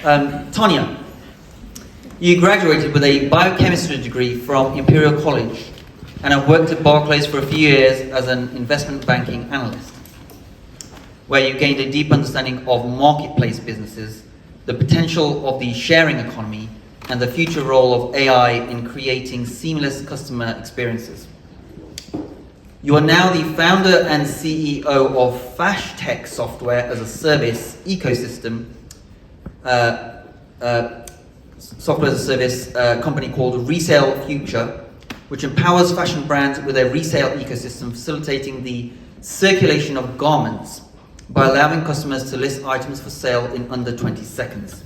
Tanya, you graduated with a biochemistry degree from Imperial College and have worked at Barclays for a few years as an investment banking analyst, where you gained a deep understanding of marketplace businesses, the potential of the sharing economy, and the future role of AI in creating seamless customer experiences. You are now the founder and CEO of FashTech Software as a Service ecosystem, software as a service company called Resale Future, which empowers fashion brands with a resale ecosystem, facilitating the circulation of garments by allowing customers to list items for sale in under 20 seconds.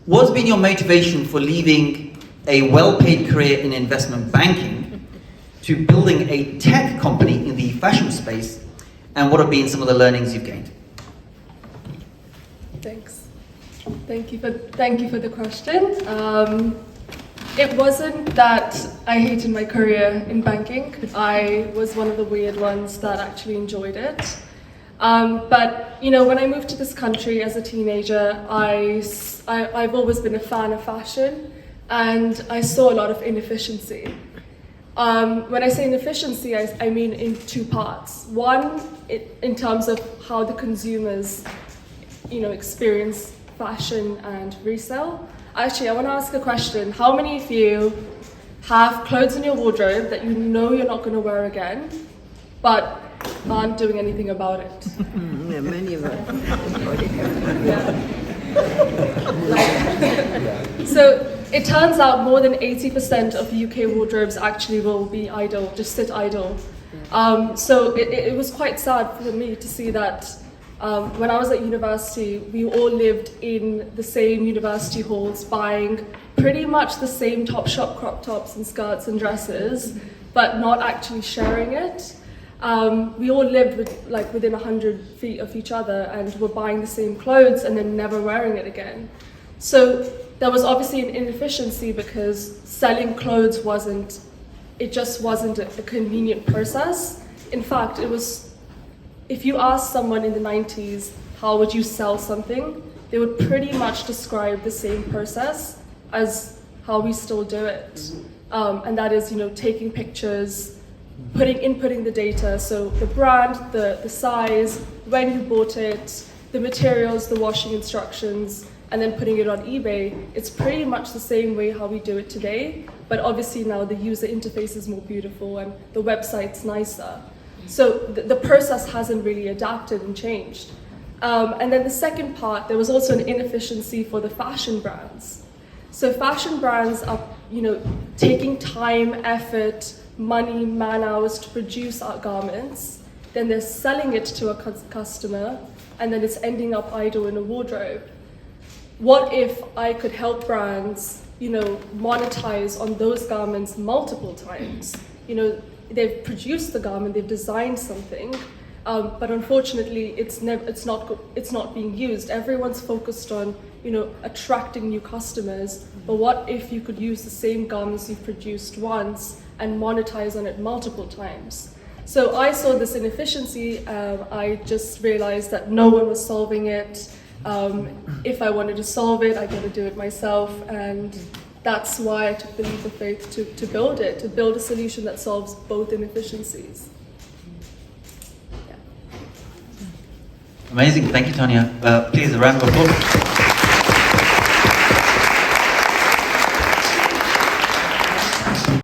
What's been your motivation for leaving a well-paid career in investment banking to building a tech company in the fashion space, and what have been some of the learnings you've gained? Thanks. Thank you for the question. It wasn't that I hated my career in banking. I was one of the weird ones that actually enjoyed it. But you know, when I moved to this country as a teenager, I've always been a fan of fashion, and I saw a lot of inefficiency. When I say inefficiency, I mean in two parts. One, in terms of how the consumers, experience fashion and resale. Actually, I want to ask a question. How many of you have clothes in your wardrobe that you know you're not going to wear again, but aren't doing anything about it? Yeah, many of them. Yeah. So it turns out more than 80% of UK wardrobes actually will be idle, just sit idle. So it was quite sad for me to see that when I was at university, we all lived in the same university halls buying pretty much the same Topshop crop tops and skirts and dresses, but not actually sharing it. We all lived within 100 feet of each other and were buying the same clothes and then never wearing it again. So there was obviously an inefficiency because selling clothes wasn't a convenient process. In fact, if you asked someone in the 90s, how would you sell something? They would pretty much describe the same process as how we still do it. And that is, taking pictures, inputting the data, so the brand, the size, when you bought it, the materials, the washing instructions, and then putting it on eBay. It's pretty much the same way how we do it today, but obviously now the user interface is more beautiful and the website's nicer. So the process hasn't really adapted and changed. And then the second part, there was also an inefficiency for the fashion brands. So fashion brands are, taking time, effort, money, man hours to produce our garments, then they're selling it to a customer, and then it's ending up idle in a wardrobe. What if I could help brands, monetize on those garments multiple times? They've produced the garment, they've designed something, but unfortunately, it's not being used. Everyone's focused on, attracting new customers. But what if you could use the same garments you've produced once and monetize on it multiple times? So I saw this inefficiency. I just realized that no one was solving it. If I wanted to solve it, I got to do it myself, and that's why I took the leap of faith to build a solution that solves both inefficiencies. Yeah. Amazing, thank you, Tanya. Please, a round of applause.